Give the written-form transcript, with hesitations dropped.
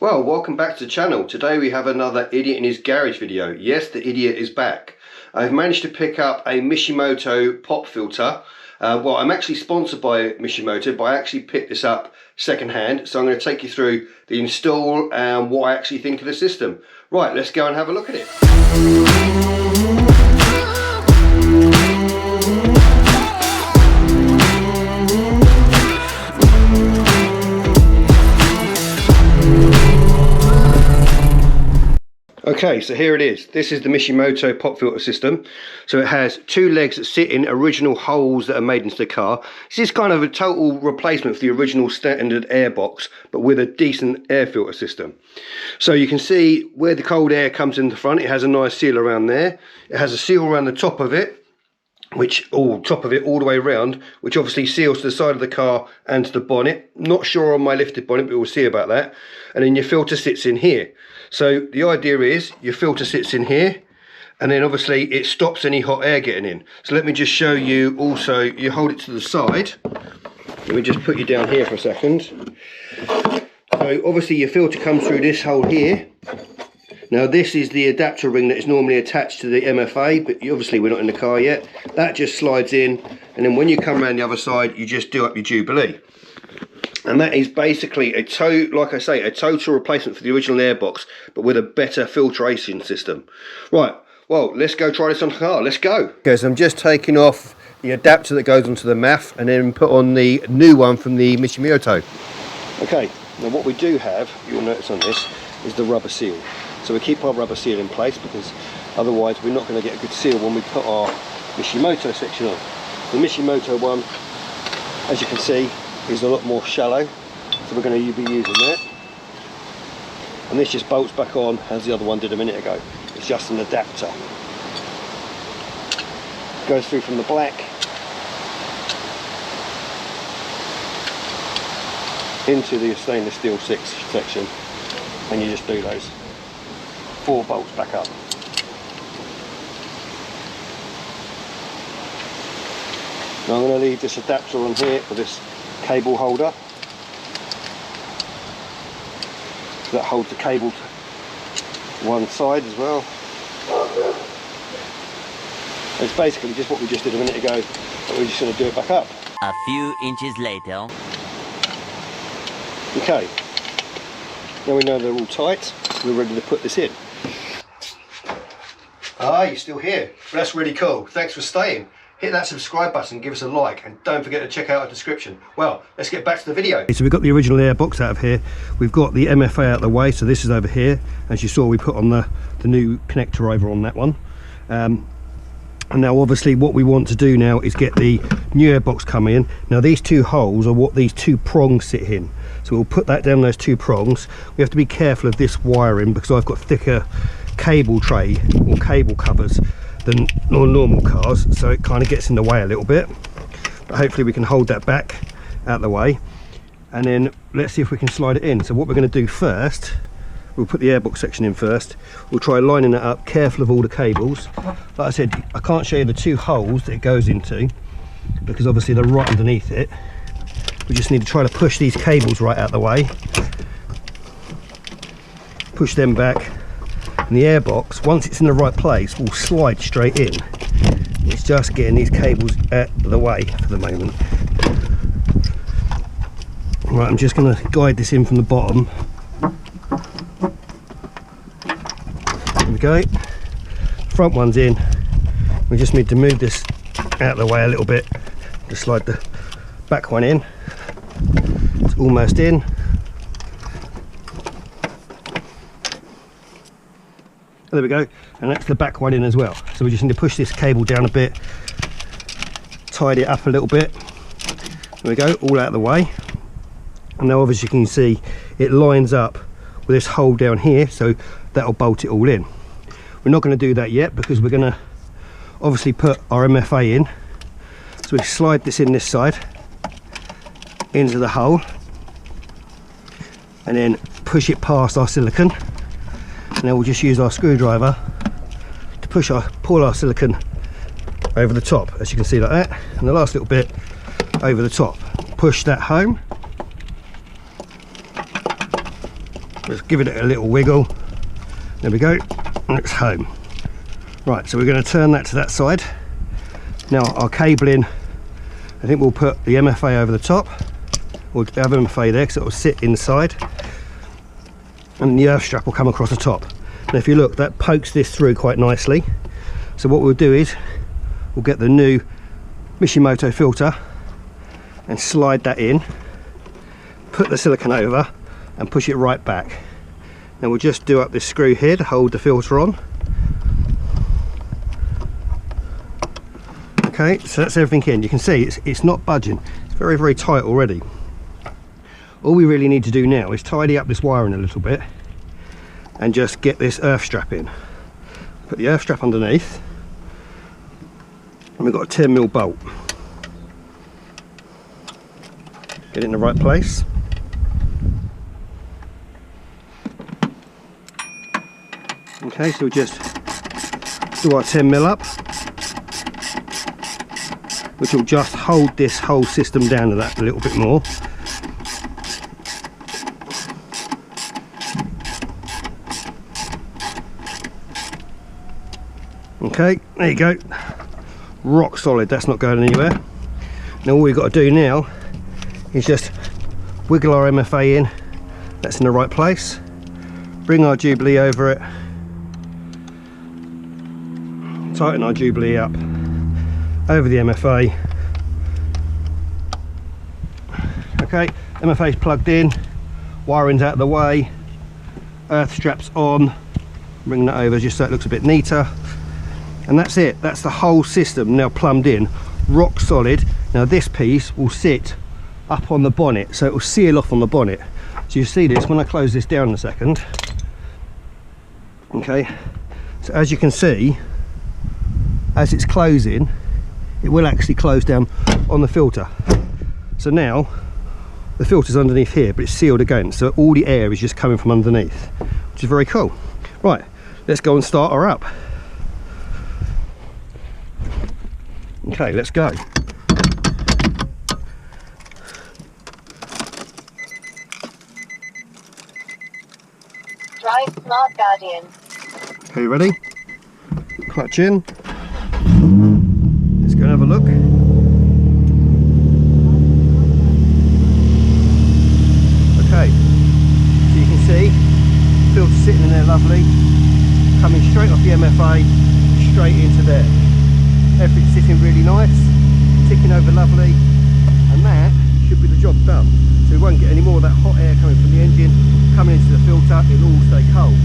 Well, welcome back to the channel. Today we have another Idiot in his Garage video. Yes, the idiot is back. I've managed to pick up a MISHIMOTO pop filter. Well, I'm actually sponsored by MISHIMOTO, but I actually picked this up second hand. So I'm going to take you through the install and what I actually think of the system. Right, let's go and have a look at it. Okay, so here it is. This is the MISHIMOTO pop filter system. So it has two legs that sit in original holes that are made into the car. This is kind of a total replacement for the original standard air box, but with a decent air filter system. So you can see where the cold air comes in the front, it has a nice seal around there. It has a seal around the top of it, all the way around, which obviously seals to the side of the car and to the bonnet. Not sure on my lifted bonnet, but we'll see about that. And then your filter sits in here. So the idea is your filter sits in here, and then obviously it stops any hot air getting in. So let me just show you also, you hold it to the side. Let me just put you down here for a second. So obviously your filter comes through this hole here. Now this is the adapter ring that is normally attached to the MFA, but obviously we're not in the car yet. That just slides in, and then when you come around the other side, you just do up your Jubilee. And that is basically like I say, a total replacement for the original airbox, but with a better filtration system. Right, well, let's go try this on the car. Let's go. Okay, so I'm just taking off the adapter that goes onto the MAF and then put on the new one from the MISHIMOTO. Okay, now what we do have, you'll notice on this, is the rubber seal. So we keep our rubber seal in place because otherwise we're not going to get a good seal when we put our MISHIMOTO section on. The MISHIMOTO one, as you can see, is a lot more shallow, so we're going to be using that. And this just bolts back on as the other one did a minute ago. It's just an adapter. Goes through from the black into the stainless steel 6 section, and you just do those 4 bolts back up. Now I'm going to leave this adapter on here for this cable holder that holds the cable to one side as well. It's basically just what we just did a minute ago, but we're just going to do it back up. A few inches later. Okay, now we know they're all tight, we're ready to put this in. Ah, you're still here. That's really cool. Thanks for staying. Hit that subscribe button, give us a like, and don't forget to check out our description. Well, let's get back to the video. So we've got the original air box out of here. We've got the MFA out of the way, so this is over here. As you saw, we put on the new connector over on that one. And now obviously what we want to do now is get the new air box coming in. Now these two holes are what these two prongs sit in. So we'll put that down those two prongs. We have to be careful of this wiring because I've got thicker cable tray or cable covers than normal cars, so it kind of gets in the way a little bit, but hopefully we can hold that back out the way, and then let's see if we can slide it in. So what we're going to do first, we'll put the airbox section in first. We'll try lining that up, careful of all the cables. Like I said, I can't show you the two holes that it goes into because obviously they're right underneath it. We just need to try to push these cables right out the way, push them back, and the airbox, once it's in the right place, will slide straight in. It's just getting these cables out of the way for the moment. Right, I'm just going to guide this in from the bottom. There we go. Front one's in. We just need to move this out of the way a little bit to slide the back one in. It's almost in. There we go, and that's the back one in as well. So we just need to push this cable down a bit, tidy it up a little bit. There we go, all out of the way. And now obviously you can see it lines up with this hole down here, so that'll bolt it all in. We're not going to do that yet because we're going to obviously put our MFA in. So we slide this in this side into the hole and then push it past our silicone. Now we'll just use our screwdriver to pull our silicone over the top, as you can see, like that, and the last little bit over the top. Push that home, Let's give it a little wiggle. There we go, and it's home. Right, so we're going to turn that to that side. Now our cabling, I think we'll put the MFA over the top, or have MFA there because it will sit inside, and the earth strap will come across the top. And if you look, that pokes this through quite nicely. So what we'll do is we'll get the new MISHIMOTO filter and slide that in, put the silicone over and push it right back. Now we'll just do up this screw here to hold the filter on. Okay, so that's everything in. You can see it's not budging. It's very, very tight already. All we really need to do now is tidy up this wiring a little bit and just get this earth strap in. Put the earth strap underneath, and we've got a 10mm bolt. Get it in the right place. Okay, so we just do our 10mm up, which will just hold this whole system down to that a little bit more. Okay, there you go. Rock solid, that's not going anywhere. Now all we've got to do now is just wiggle our MFA in. That's in the right place. Bring our Jubilee over it. Tighten our Jubilee up over the MFA. Okay, MFA's plugged in, wiring's out of the way, earth straps on. Bring that over just so it looks a bit neater. And that's it, that's the whole system now plumbed in, rock solid. Now this piece will sit up on the bonnet, so it will seal off on the bonnet. So you see this when I close this down in a second. Okay, so as you can see, as it's closing, it will actually close down on the filter. So now the filter's underneath here, but it's sealed again, so all the air is just coming from underneath, which is very cool. Right, let's go and start her up. Okay, let's go. Drive Smart Guardian. Okay, you ready? Clutch in. Let's go and have a look. Okay, so you can see, filter sitting in there lovely, coming straight off the MFA, straight into there. Everything's sitting really nice, ticking over lovely, and that should be the job done. So we won't get any more of that hot air coming from the engine, coming into the filter, it'll all stay cold.